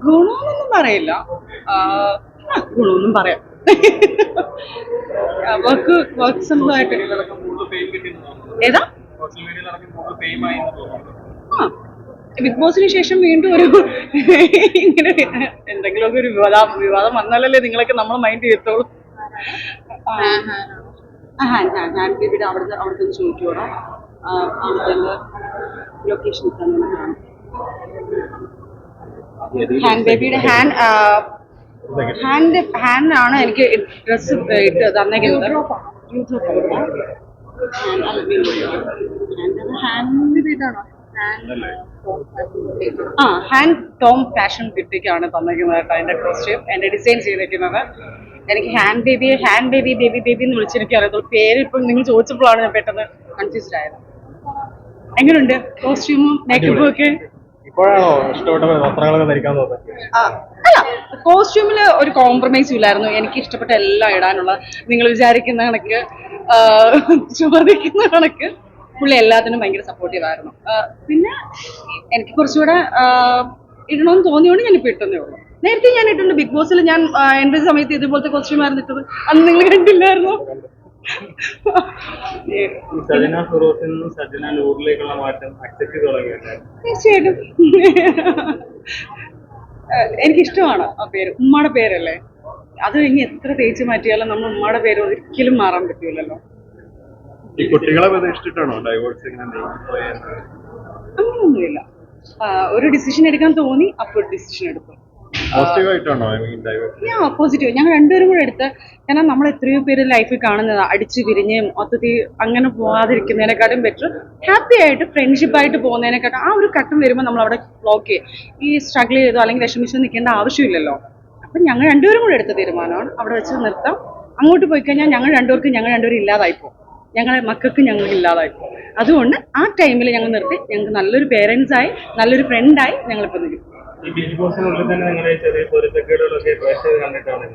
ഗുണമെന്നൊന്നും പറയില്ല, ഗുണമെന്നും പറയാം. വർക്ക് സംഭവമായിട്ട് ഏതാ ബിഗ് ബോസിന് ശേഷം വീണ്ടും ഒരു ഇങ്ങനെ എന്തെങ്കിലുമൊക്കെ ഒരു വിവാദം വന്നാലല്ലേ നിങ്ങളൊക്കെ നമ്മളെ മൈൻഡ് ചെയ്യത്തുള്ളൂ. ഞാൻ ബേബിയുടെ അവിടുത്തെ ചോദിക്കുവാണോ അവിടുത്തെ ലൊക്കേഷൻ ഹാൻഡ് ബേബിയുടെ ഹാൻഡാണ് എനിക്ക് ഡ്രസ്സ് ഇട്ട് തന്നേക്കുന്നത്. ഹാൻഡ് ടോം ഫാഷൻ ബിറ്റിക്കാണ് തന്നേക്കുന്നത് കേട്ടോ. എന്റെ കോസ്റ്റ്യൂം എന്റെ ഡിസൈൻ ചെയ്തേക്കുന്നത്. എനിക്ക് ഹാൻഡ് ബേബി എന്ന് വിളിച്ചെനിക്ക് അറിയത്തുള്ളൂ. പേര് ഇപ്പം നിങ്ങൾ ചോദിച്ചപ്പോഴാണ് ഞാൻ പെട്ടെന്ന് കൺഫ്യൂസ്ഡ് ആയത്. എങ്ങനെയുണ്ട് കോസ്റ്റ്യൂമും മേക്കപ്പും ഒക്കെ? അല്ല, കോസ്റ്റ്യൂമില് ഒരു കോംപ്രമൈസും ഇല്ലായിരുന്നു. എനിക്ക് ഇഷ്ടപ്പെട്ട എല്ലാം ഇടാനുള്ള, നിങ്ങൾ വിചാരിക്കുന്ന കണക്ക് ചോദിക്കുന്ന കണക്ക് പുള്ളി എല്ലാത്തിനും ഭയങ്കര സപ്പോർട്ടീവ് ആയിരുന്നു. പിന്നെ എനിക്ക് കുറച്ചുകൂടെ ഇടണമെന്ന് തോന്നിയോണ്ട് ഞാനിപ്പോൾ ഇട്ടെന്നേ ഉള്ളൂ. നേരത്തെ ഞാൻ ഇട്ടുണ്ട് ബിഗ് ബോസിൽ. ഞാൻ എന്റെ സമയത്ത് ഇതുപോലത്തെ കോസ്റ്റ്യൂം ആയിരുന്നു ഇട്ടത്. അന്ന് നിങ്ങൾ കണ്ടില്ലായിരുന്നു? തീർച്ചയായിട്ടും എനിക്കിഷ്ടമാണ് ആ പേര്. ഉമ്മയുടെ പേരല്ലേ അത്. ഇനി എത്ര തേച്ച് മാറ്റിയാലും നമ്മൾ ഉമ്മയുടെ പേര് ഒരിക്കലും മാറാൻ പറ്റൂലല്ലോ. അങ്ങനൊന്നുമില്ല. ഒരു ഡിസിഷൻ എടുക്കാൻ തോന്നി, അപ്പോൾ ഒരു ഡിസിഷൻ എടുക്കും. പോസിറ്റീവ്. ഞങ്ങൾ രണ്ടുപേരും കൂടെ എടുത്ത്. കാരണം നമ്മൾ എത്രയോ പേര് ലൈഫിൽ കാണുന്നത് അടിച്ചു പിരിഞ്ഞ് മൊത്തത്തിൽ അങ്ങനെ പോകാതിരിക്കുന്നതിനെക്കാട്ടും ബെറ്റർ ഹാപ്പി ആയിട്ട് ഫ്രണ്ട്ഷിപ്പായിട്ട് പോകുന്നതിനെക്കാട്ടും ആ ഒരു ഘട്ടം വരുമ്പോൾ നമ്മൾ അവിടെ ബ്ലോക്ക് ചെയ്യും. ഈ സ്ട്രഗിൾ ചെയ്തോ അല്ലെങ്കിൽ വിഷമിച്ചോ നിൽക്കേണ്ട ആവശ്യമില്ലല്ലോ. അപ്പം ഞങ്ങൾ രണ്ടുപേരും കൂടെ എടുത്ത തീരുമാനമാണ് അവിടെ വെച്ച് നിർത്താം. അങ്ങോട്ട് പോയി കഴിഞ്ഞാൽ ഞങ്ങൾ രണ്ടുപേരും ഇല്ലാതായിപ്പോകും. ഞങ്ങളെ മക്കൾക്ക് ഞങ്ങൾ ഇല്ലാതായിപ്പോകും. അതുകൊണ്ട് ആ ടൈമിൽ ഞങ്ങൾ നിർത്തി. ഞങ്ങൾക്ക് നല്ലൊരു പേരൻസായി നല്ലൊരു ഫ്രണ്ടായി ഞങ്ങളിപ്പോൾ നിൽക്കും. ഈ ബിഗ് ബോസിനുള്ളിൽ തന്നെ നിങ്ങളെ ചെറിയ പൊരുത്തക്കേടുകളൊക്കെ പ്രേക്ഷകർ കണ്ടിട്ടാണ്.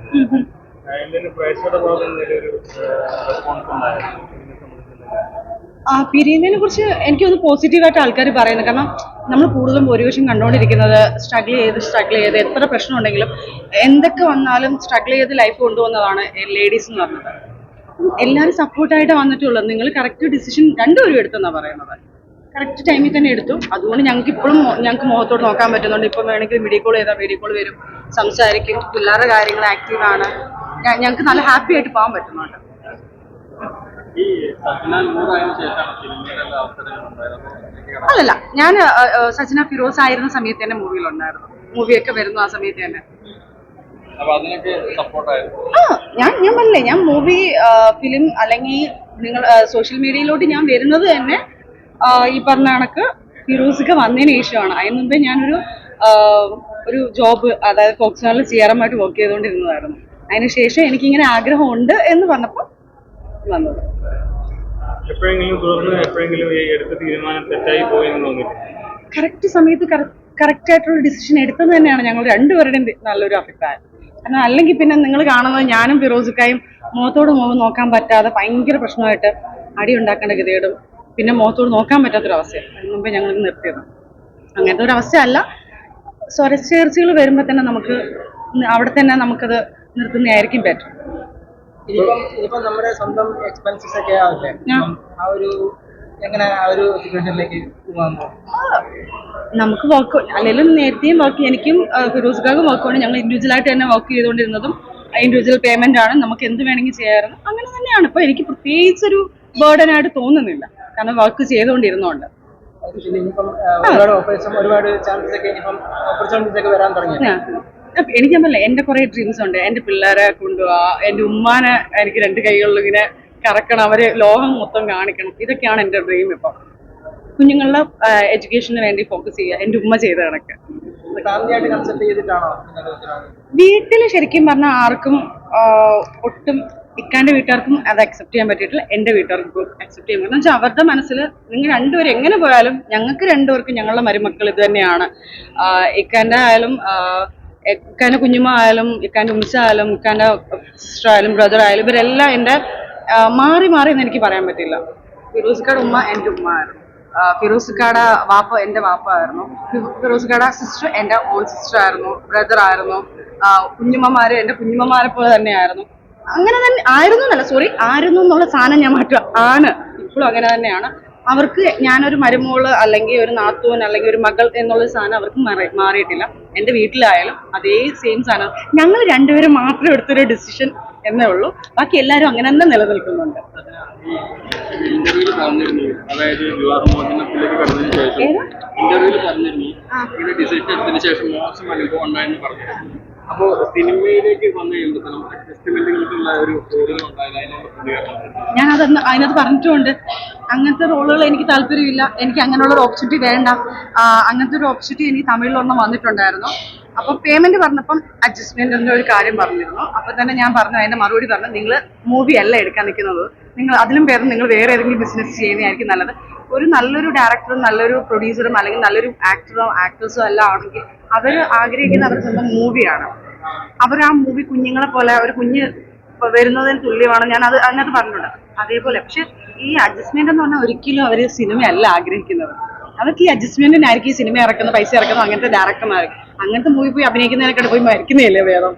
പിരിയുന്നതിനെ കുറിച്ച് എനിക്കൊന്ന് പോസിറ്റീവായിട്ട് ആൾക്കാർ പറയുന്നത്. കാരണം നമ്മൾ കൂടുതലും ഭൂരിപക്ഷം കണ്ടുകൊണ്ടിരിക്കുന്നത് സ്ട്രഗിൾ ചെയ്ത് എത്ര പ്രശ്നം ഉണ്ടെങ്കിലും എന്തൊക്കെ വന്നാലും സ്ട്രഗിൾ ചെയ്ത് ലൈഫ് കൊണ്ടുപോകുന്നതാണ് ലേഡീസ് എന്ന് പറഞ്ഞത്. എല്ലാവരും സപ്പോർട്ടായിട്ട് വന്നിട്ടുള്ളത്. നിങ്ങൾ കറക്റ്റ് ഡിസിഷൻ രണ്ടുപേരും എടുത്തെന്നാണ് പറയുന്നത്. കറക്റ്റ് ടൈമിൽ തന്നെ എടുത്തു. അതുകൊണ്ട് ഞങ്ങൾക്ക് ഇപ്പോഴും ഞങ്ങൾക്ക് മുഖത്തോട് നോക്കാൻ പറ്റുന്നുണ്ട്. ഇപ്പം വേണമെങ്കിൽ വീഡിയോ കോൾ ചെയ്താൽ വീഡിയോ കോൾ വരും, സംസാരിക്കും, പിള്ളേരുടെ കാര്യങ്ങൾ ആക്റ്റീവാണ്. ഞങ്ങൾക്ക് നല്ല ഹാപ്പി ആയിട്ട് പോകാൻ പറ്റുന്നുണ്ട്. അല്ലല്ല, ഞാൻ സജന ഫിറോസ് ആയിരുന്ന സമയത്ത് തന്നെ മൂവിയിലുണ്ടായിരുന്നു. മൂവിയൊക്കെ വരുന്നു ആ സമയത്ത് തന്നെ. ഞാൻ പറഞ്ഞില്ലേ, ഞാൻ മൂവി ഫിലിം അല്ലെങ്കിൽ നിങ്ങൾ സോഷ്യൽ മീഡിയയിലോട്ട് ഞാൻ വരുന്നത് തന്നെ ഈ പറഞ്ഞ കണക്ക് ഫിറോസിക്ക വന്നതിന് ശേഷമാണ്. അതിന് മുമ്പേ ഞാനൊരു ജോബ്, അതായത് ഫോക്സിനോളിൽ CRM-ആയിട്ട് വർക്ക് ചെയ്തുകൊണ്ടിരുന്നതായിരുന്നു. അതിനുശേഷം എനിക്കിങ്ങനെ ആഗ്രഹമുണ്ട് എന്ന് പറഞ്ഞപ്പോൾ വന്നത്. കറക്റ്റ് സമയത്ത് കറക്റ്റ് ആയിട്ടുള്ള ഡിസിഷൻ എടുത്തത് തന്നെയാണ് ഞങ്ങൾ രണ്ടുപേരുടെയും നല്ലൊരു അഭിപ്രായം. കാരണം അല്ലെങ്കിൽ പിന്നെ നിങ്ങൾ കാണുന്നത് ഞാനും ഫിറോസിക്കായും മുഖത്തോട് മുഖം നോക്കാൻ പറ്റാതെ ഭയങ്കര പ്രശ്നമായിട്ട് അടി ഉണ്ടാക്കേണ്ട ഗതികേടും പിന്നെ മുഖത്തോട് നോക്കാൻ പറ്റാത്തൊരവസ്ഥയാണ്. അതിന് മുമ്പേ ഞങ്ങൾ നിർത്തിയത്. അങ്ങനത്തെ ഒരു അവസ്ഥയല്ല. സ്വരച്ചേർച്ചകൾ വരുമ്പോൾ തന്നെ നമുക്ക് അവിടെ തന്നെ നമുക്കത് നിർത്തുന്നതായിരിക്കും ബെറ്റർ. ഇനിയിപ്പം നമ്മുടെ സ്വന്തം എക്സ്പെൻസസ് ഒക്കെ ആവില്ലേ, ആ ഒരു എങ്ങനെ ആ ഒരു സിറ്റുവേഷനിലേക്ക് നമുക്ക് വർക്ക് അല്ലെങ്കിലും നേരത്തെയും വർക്ക് എനിക്കും ഫിറോസിക്കാർക്കും വർക്കാണ്. ഞങ്ങൾ ഇൻഡിവിജ്വലായിട്ട് തന്നെ വർക്ക് ചെയ്തുകൊണ്ടിരുന്നതും ഇൻഡിവിജ്വൽ പേയ്മെന്റ് ആണ്. നമുക്ക് എന്ത് വേണമെങ്കിൽ ചെയ്യാറുണ്ട്. അങ്ങനെ തന്നെയാണ്. ഇപ്പൊ എനിക്ക് പ്രത്യേകിച്ചൊരു ബേർഡൻ ആയിട്ട് തോന്നുന്നില്ല. കാരണം വർക്ക് ചെയ്തുകൊണ്ടിരുന്നോണ്ട്. എനിക്ക് പറഞ്ഞില്ല, എന്റെ കുറെ ഡ്രീംസ് ഉണ്ട്. എന്റെ പിള്ളേരെ കൊണ്ടുപോവാ, എന്റെ ഉമ്മാനെ എനിക്ക് 2 കൈകളിൽ ഇങ്ങനെ കറക്കണം, അവരെ ലോകം മൊത്തം കാണിക്കണം. ഇതൊക്കെയാണ് എന്റെ ഡ്രീം. ഇപ്പം കുഞ്ഞുങ്ങളുടെ എഡ്യൂക്കേഷന് വേണ്ടി ഫോക്കസ് ചെയ്യുക, എന്റെ ഉമ്മ ചെയ്ത കണക്ക്. വീട്ടിൽ ശരിക്കും പറഞ്ഞാൽ ആർക്കും ഒട്ടും ഇക്കാന്റെ വീട്ടുകാർക്കും അത് അക്സെപ്റ്റ് ചെയ്യാൻ പറ്റിയിട്ടില്ല. എന്റെ വീട്ടുകാർക്കും അക്സെപ്റ്റ് ചെയ്യാൻ പറ്റില്ല. എന്ന് വെച്ചാൽ അവരുടെ മനസ്സിൽ നിങ്ങൾ രണ്ടുപേരും എങ്ങനെ പോയാലും ഞങ്ങൾക്ക് രണ്ടുപേർക്കും ഞങ്ങളുടെ മരുമക്കൾ ഇത് തന്നെയാണ്. ഇക്കാന്റെ ആയാലും ഇക്കാന്റെ കുഞ്ഞുമ്മ ആയാലും ഇക്കാന്റെ ഉമ്മ ആയാലും ഇക്കാന്റെ സിസ്റ്റർ ആയാലും ബ്രദർ ആയാലും ഇവരെല്ലാം എൻ്റെ മാറി മാറി എന്ന് എനിക്ക് പറയാൻ പറ്റില്ല. ഫിറോസിക്കാട് ഉമ്മ എൻ്റെ ഉമ്മ ആയിരുന്നു. ഫിറോസിക്കാട വാപ്പ എൻ്റെ വാപ്പ ആയിരുന്നു. ഫിറോസിക്കാട സിസ്റ്റർ എൻ്റെ ഓൺ സിസ്റ്റർ ആയിരുന്നു, ബ്രദർ ആയിരുന്നു. കുഞ്ഞുമ്മമാര് എൻ്റെ കുഞ്ഞുമ്മമാരെ പോലെ തന്നെയായിരുന്നു. അങ്ങനെ തന്നെ ആയിരുന്നു എന്നല്ല, സോറി, ആയിരുന്നു എന്നുള്ള സാധനം ഞാൻ മാറ്റുക, ആണ് ഇപ്പോഴും അങ്ങനെ തന്നെയാണ്. അവർക്ക് ഞാനൊരു മരുമോള് അല്ലെങ്കിൽ ഒരു നാത്തൂൻ അല്ലെങ്കിൽ ഒരു മകൾ എന്നുള്ള സാധനം അവർക്ക് മാറിയിട്ടില്ല. എൻ്റെ വീട്ടിലായാലും അതേ സെയിം സാധനം. ഞങ്ങൾ രണ്ടുപേരും മാത്രം എടുത്തൊരു ഡിസിഷൻ എന്നേ ഉള്ളൂ. ബാക്കി എല്ലാവരും അങ്ങനെ തന്നെ നിലനിൽക്കുന്നുണ്ട്. ഇന്റർവ്യൂല് പറഞ്ഞിരുന്നു, അതായത് വിവാഹമോചനത്തിലേക്ക് കടന്നതിന് ശേഷം ഇന്റർവ്യൂല് പറഞ്ഞിരുന്നു ഇങ്ങനെ ഡിസിഷൻ എടുത്തതിന് ശേഷം മോശം അനുഭവം ഉണ്ടായെന്ന് പറഞ്ഞിരുന്നു. അപ്പോ സിനിമയിലേക്ക് വന്നു കഴിയുമ്പോഴത്തേനും അഡ്ജസ്റ്റ്മെന്റുകൾക്കുള്ള ഒരു റോളുകൾ ഉണ്ടായത് അതിനുള്ള പ്രതികരണം ഞാൻ അതിനകത്ത് പറഞ്ഞിട്ടുമുണ്ട്, അങ്ങനത്തെ റോളുകൾ എനിക്ക് താല്പര്യമില്ല, എനിക്ക് അങ്ങനെയുള്ള ഒരു ഓപ്പർച്യൂണിറ്റി വേണ്ട. അങ്ങനത്തെ ഒരു ഓപ്പർച്യൂണിറ്റി എനിക്ക് തമിഴിലൊന്നും വന്നിട്ടുണ്ടായിരുന്നു. അപ്പൊ പേയ്മെന്റ് പറഞ്ഞപ്പം അഡ്ജസ്റ്റ്മെന്റിന്റെ ഒരു കാര്യം പറഞ്ഞിരുന്നു. അപ്പൊ തന്നെ ഞാൻ പറഞ്ഞു, അതിന്റെ മറുപടി പറഞ്ഞു, നിങ്ങൾ മൂവി അല്ല എടുക്കാൻ നിൽക്കുന്നത്, നിങ്ങൾ അതിലും പേര് നിങ്ങൾ വേറെ ഏതെങ്കിലും ബിസിനസ് ചെയ്യുന്നതായിരിക്കും നല്ലത്. ഒരു നല്ലൊരു ഡയറക്ടറും നല്ലൊരു പ്രൊഡ്യൂസറും അല്ലെങ്കിൽ നല്ലൊരു ആക്ടേഴ്സോ എല്ലാം ആണെങ്കിൽ അവർ ആഗ്രഹിക്കുന്ന അവരുടെ സ്വന്തം മൂവിയാണ്. അവർ ആ മൂവി കുഞ്ഞുങ്ങളെ പോലെ ഒരു കുഞ്ഞ് വരുന്നതിന് തുല്യമാണ്. ഞാൻ അത് അതിനകത്ത് പറഞ്ഞിട്ടുണ്ട്. അതേപോലെ പക്ഷെ ഈ അഡ്ജസ്റ്റ്മെന്റ് എന്ന് പറഞ്ഞാൽ ഒരിക്കലും അവർ സിനിമയല്ല ആഗ്രഹിക്കുന്നത്. അവർക്ക് ഈ അഡ്ജസ്റ്റ്മെന്റിനായിരിക്കും ഈ സിനിമ ഇറക്കുന്നത്, പൈസ ഇറക്കുന്നത് അങ്ങനത്തെ ഡയറക്ടർമാർ. അങ്ങനത്തെ മൂവി പോയി അഭിനയിക്കുന്നതിനെക്കാട്ട് പോയി മരിക്കുന്നതല്ലേ വേറെ.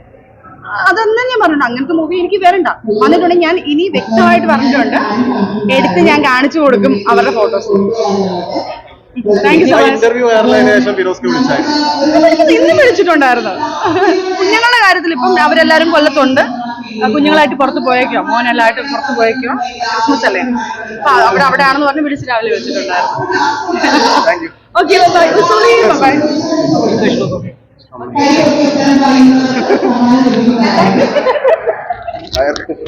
അതൊന്നും ഞാൻ പറഞ്ഞിട്ടുണ്ട്, അങ്ങനത്തെ മൂവി എനിക്ക് വരണ്ട. വന്നിട്ടുണ്ടെങ്കിൽ ഞാൻ ഇനി വ്യക്തമായിട്ട് പറഞ്ഞിട്ടുണ്ട്, എടുത്ത് ഞാൻ കാണിച്ചു കൊടുക്കും അവരുടെ photos. Thank you so much. Interview വൈറലായതിനു ശേഷം ഫിറോസ്ക്ക് വിളിച്ചായിരുന്നു. ഇന്നും വിളിച്ചിട്ടുണ്ടായിരുന്നു. കുഞ്ഞുങ്ങളുടെ കാര്യത്തിൽ ഇപ്പം അവരെല്ലാരും കൊല്ലത്തുണ്ട്, കുഞ്ഞുങ്ങളായിട്ട് പുറത്ത് പോയേക്കോ, മോനെല്ലായിട്ട് പുറത്ത് പോയേക്കോ, ക്രിസ്മസ് അല്ലേ, അപ്പൊ അവിടെ ആണെന്ന് പറഞ്ഞ് വിളിച്ച് രാവിലെ വിളിച്ചിട്ടുണ്ടായിരുന്നു. Okay, by.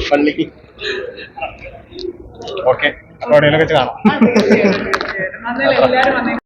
പള്ളിക്ക് ഓക്കെ, അപ്പോൾ എവിടെയൊക്കെ വെച്ച് കാണാം. എല്ലാവരും